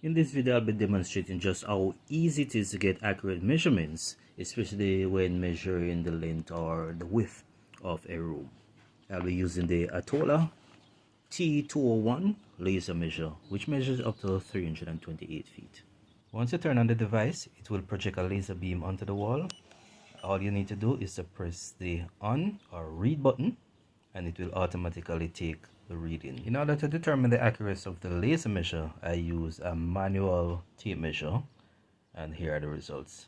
In this video, I'll be demonstrating just how easy it is to get accurate measurements, especially when measuring the length or the width of a room. I'll be using the Atola T201 laser measure, which measures up to 328 feet. Once you turn on the device, it will project a laser beam onto the wall. All you need to do is to press the on or read button, and it will automatically take the reading. In order to determine the accuracy of the laser measure, I use a manual tape measure, and here are the results.